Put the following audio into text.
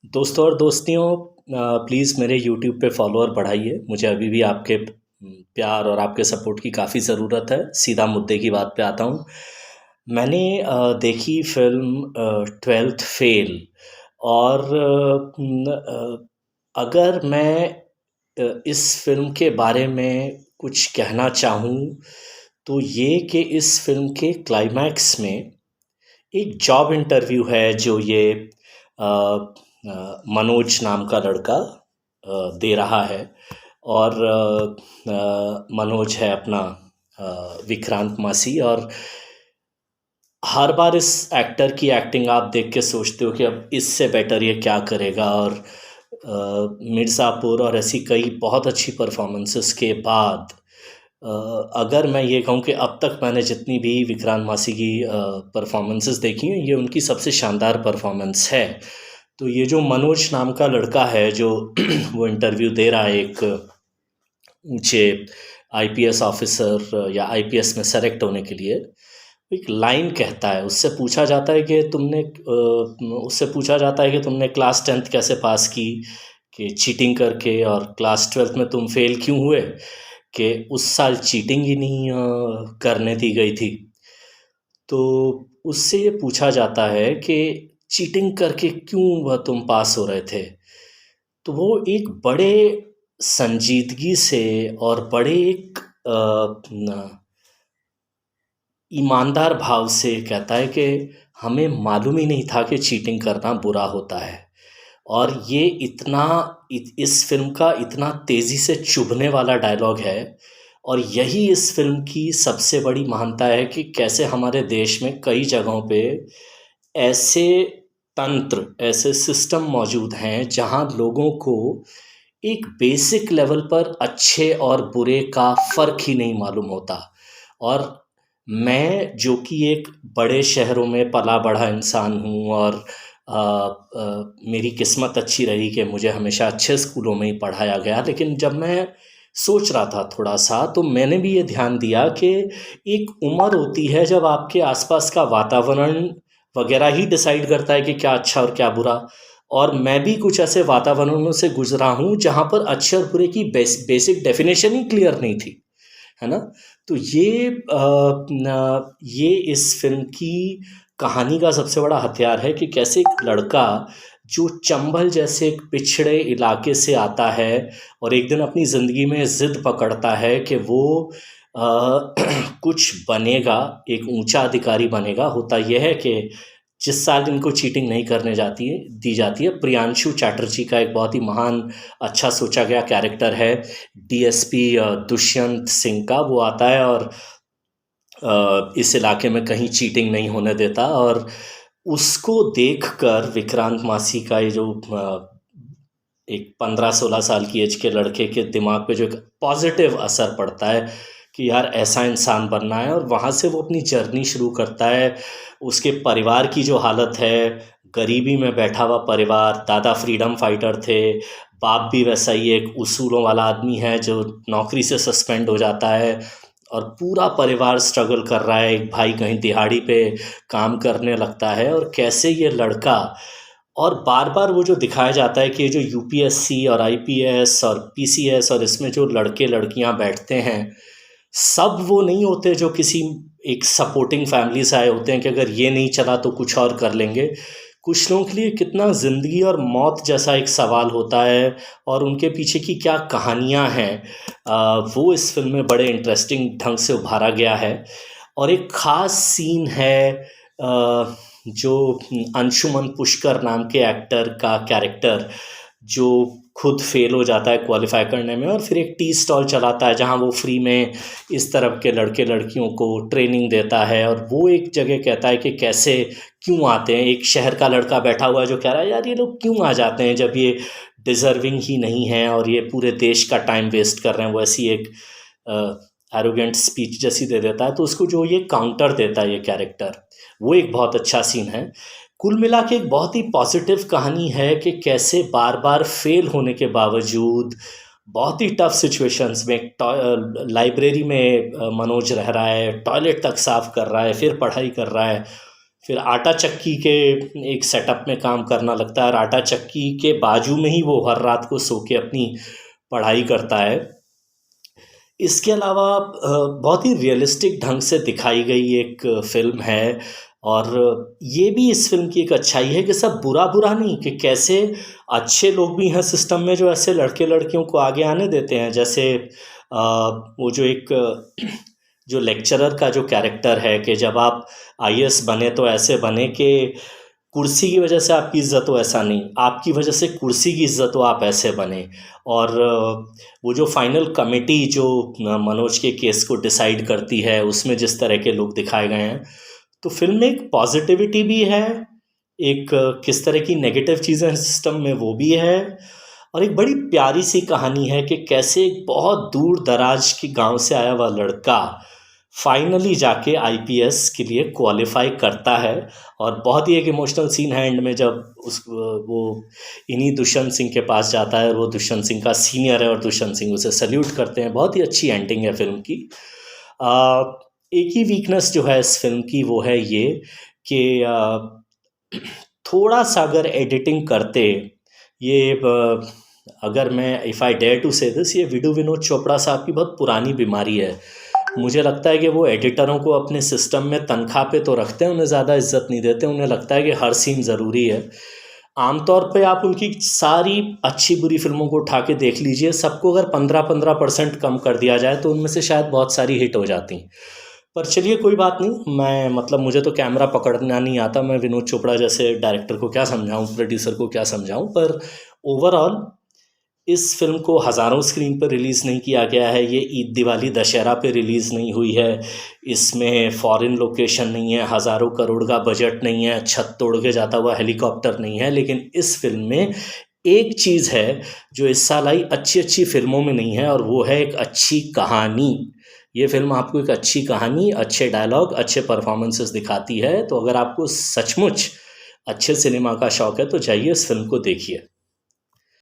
दोस्तों और दोस्तियों, प्लीज़ मेरे यूट्यूब पे फॉलोअर बढ़ाइए। मुझे अभी भी आपके प्यार और आपके सपोर्ट की काफ़ी ज़रूरत है। सीधा मुद्दे की बात पे आता हूँ। मैंने देखी फ़िल्म ट्वेल्थ फ़ेल। और अगर मैं इस फ़िल्म के बारे में कुछ कहना चाहूँ तो ये कि इस फ़िल्म के क्लाइमैक्स में एक जॉब इंटरव्यू है जो ये मनोज नाम का लड़का दे रहा है। और मनोज है अपना विक्रांत मासी। और हर बार इस एक्टर की एक्टिंग आप देख के सोचते हो कि अब इससे बेटर ये क्या करेगा। और मिर्ज़ापुर और ऐसी कई बहुत अच्छी परफॉर्मेंसेस के बाद अगर मैं ये कहूँ कि अब तक मैंने जितनी भी विक्रांत मासी की परफॉर्मेंसेस देखी हैं, ये उनकी सबसे शानदार परफॉर्मेंस है। तो ये जो मनोज नाम का लड़का है जो वो इंटरव्यू दे रहा है एक ऊंचे आईपीएस ऑफिसर या आईपीएस में सेलेक्ट होने के लिए, एक लाइन कहता है। उससे पूछा जाता है कि तुमने क्लास टेंथ कैसे पास की, कि चीटिंग करके, और क्लास ट्वेल्थ में तुम फेल क्यों हुए, कि उस साल चीटिंग ही नहीं करने दी गई थी। तो उससे ये पूछा जाता है कि चीटिंग करके क्यों वह तुम पास हो रहे थे। तो वो एक बड़े संजीदगी से और बड़े एक ईमानदार भाव से कहता है कि हमें मालूम ही नहीं था कि चीटिंग करना बुरा होता है। और ये इस फिल्म का इतना तेज़ी से चुभने वाला डायलॉग है। और यही इस फिल्म की सबसे बड़ी महानता है कि कैसे हमारे देश में कई जगहों पे ऐसे ऐसे सिस्टम मौजूद हैं जहाँ लोगों को एक बेसिक लेवल पर अच्छे और बुरे का फ़र्क ही नहीं मालूम होता। और मैं जो कि एक बड़े शहरों में पला बढ़ा इंसान हूँ, और मेरी किस्मत अच्छी रही कि मुझे हमेशा अच्छे स्कूलों में ही पढ़ाया गया। लेकिन जब मैं सोच रहा था थोड़ा सा, तो मैंने भी ये ध्यान दिया कि एक उम्र होती है जब आपके आसपास का वातावरण वगैरह ही डिसाइड करता है कि क्या अच्छा और क्या बुरा। और मैं भी कुछ ऐसे वातावरणों से गुजरा हूँ जहाँ पर अच्छे और बुरे की बेसिक डेफिनेशन ही क्लियर नहीं थी, है ना। तो ये इस फिल्म की कहानी का सबसे बड़ा हथियार है कि कैसे एक लड़का जो चंबल जैसे एक पिछड़े इलाके से आता है और एक दिन अपनी ज़िंदगी में ज़िद पकड़ता है कि वो कुछ बनेगा, एक ऊंचा अधिकारी बनेगा। होता यह है कि जिस साल इनको चीटिंग नहीं करने दी जाती है, प्रियांशु चैटर्जी का एक बहुत ही महान अच्छा सोचा गया कैरेक्टर है, डीएसपी दुष्यंत सिंह का। वो आता है और इस इलाके में कहीं चीटिंग नहीं होने देता। और उसको देखकर विक्रांत मासी का ये जो एक 15-16 साल की एज के लड़के के दिमाग पे जो एक पॉजिटिव असर पड़ता है कि यार ऐसा इंसान बनना है, और वहाँ से वो अपनी जर्नी शुरू करता है। उसके परिवार की जो हालत है, गरीबी में बैठा हुआ परिवार, दादा फ्रीडम फाइटर थे, बाप भी वैसा ही एक उसूलों वाला आदमी है जो नौकरी से सस्पेंड हो जाता है, और पूरा परिवार स्ट्रगल कर रहा है। एक भाई कहीं दिहाड़ी पे काम करने लगता है, और कैसे ये लड़का, और बार बार वो जो दिखाया जाता है कि ये जो यूपीएससी और आईपीएस और पीसीएस और इसमें जो लड़के लड़कियां बैठते हैं, सब वो नहीं होते जो किसी एक सपोर्टिंग फैमिली से आए होते हैं कि अगर ये नहीं चला तो कुछ और कर लेंगे। कुछ लोगों के लिए कितना ज़िंदगी और मौत जैसा एक सवाल होता है, और उनके पीछे की क्या कहानियाँ हैं, वो इस फिल्म में बड़े इंटरेस्टिंग ढंग से उभारा गया है। और एक ख़ास सीन है जो अंशुमन पुष्कर नाम के एक्टर का कैरेक्टर, जो खुद फेल हो जाता है क्वालिफाई करने में, और फिर एक टी स्टॉल चलाता है जहाँ वो फ्री में इस तरफ के लड़के लड़कियों को ट्रेनिंग देता है। और वो एक जगह कहता है कि कैसे क्यों आते हैं, एक शहर का लड़का बैठा हुआ है जो कह रहा है यार ये लोग क्यों आ जाते हैं जब ये डिज़र्विंग ही नहीं है और ये पूरे देश का टाइम वेस्ट कर रहे हैं। वो ऐसी एक एरोगेंट स्पीच जैसी दे देता है, तो उसको जो ये काउंटर देता है ये कैरेक्टर, वो एक बहुत अच्छा सीन है। कुल मिला के एक बहुत ही पॉजिटिव कहानी है कि कैसे बार बार फेल होने के बावजूद बहुत ही टफ सिचुएशंस में लाइब्रेरी में मनोज रह रहा है, टॉयलेट तक साफ कर रहा है, फिर पढ़ाई कर रहा है, फिर आटा चक्की के एक सेटअप में काम करना लगता है और आटा चक्की के बाजू में ही वो हर रात को सो के अपनी पढ़ाई करता है। इसके अलावा बहुत ही रियलिस्टिक ढंग से दिखाई गई एक फ़िल्म है और ये भी इस फ़िल्म की एक अच्छाई है कि सब बुरा-बुरा नहीं, कि कैसे अच्छे लोग भी हैं सिस्टम में जो ऐसे लड़के-लड़कियों को आगे आने देते हैं। जैसे वो जो एक जो लेक्चरर का जो कैरेक्टर है कि जब आप आईएएस बने तो ऐसे बने कि कुर्सी की वजह से आपकी इज़्ज़त हो, ऐसा नहीं, आपकी वजह से कुर्सी की इज़्ज़त हो, आप ऐसे बने। और वो जो फाइनल कमेटी जो मनोज के केस को डिसाइड करती है, उसमें जिस तरह के लोग दिखाए गए हैं, तो फिल्म में एक पॉजिटिविटी भी है, एक किस तरह की नेगेटिव चीज़ें हैं सिस्टम में वो भी है, और एक बड़ी प्यारी सी कहानी है कि कैसे एक बहुत दूर दराज के गांव से आया हुआ लड़का फाइनली जाके आईपीएस के लिए क्वालिफाई करता है। और बहुत ही एक इमोशनल सीन है एंड में, जब वो इन्हीं दुष्यंत सिंह के पास जाता है और वो दुष्यंत सिंह का सीनियर है और दुष्यंत सिंह उसे सल्यूट करते हैं। बहुत ही अच्छी एंडिंग है फिल्म की। एक ही वीकनेस जो है इस फिल्म की वो है ये कि थोड़ा सा अगर एडिटिंग करते, ये अगर मैं इफ़ आई डेयर टू से दिस, ये विडू विनोद चोपड़ा साहब की बहुत पुरानी बीमारी है। मुझे लगता है कि वो एडिटरों को अपने सिस्टम में तनख्वाह पे तो रखते हैं, उन्हें ज़्यादा इज्जत नहीं देते। उन्हें लगता है कि हर सीन ज़रूरी है। आमतौर पे आप उनकी सारी अच्छी बुरी फिल्मों को उठा के देख लीजिए, सबको अगर 15-15% कम कर दिया जाए तो उनमें से शायद बहुत सारी हिट हो जाती। पर चलिए कोई बात नहीं, मैं मतलब मुझे तो कैमरा पकड़ना नहीं आता, मैं विनोद चोपड़ा जैसे डायरेक्टर को क्या समझाऊँ, प्रोड्यूसर को क्या समझाऊँ। पर ओवरऑल इस फिल्म को हज़ारों स्क्रीन पर रिलीज़ नहीं किया गया है, ये ईद दिवाली दशहरा पे रिलीज़ नहीं हुई है, इसमें फॉरेन लोकेशन नहीं है, हज़ारों करोड़ का बजट नहीं है, छत तोड़ के जाता हुआ हेलीकॉप्टर नहीं है। लेकिन इस फिल्म में एक चीज़ है जो इस साल आई अच्छी अच्छी फिल्मों में नहीं है, और वो है एक अच्छी कहानी। ये फिल्म आपको एक अच्छी कहानी, अच्छे डायलॉग, अच्छे परफॉर्मेंसेस दिखाती है। तो अगर आपको सचमुच अच्छे सिनेमा का शौक़ है तो जाइए इस फिल्म को देखिए।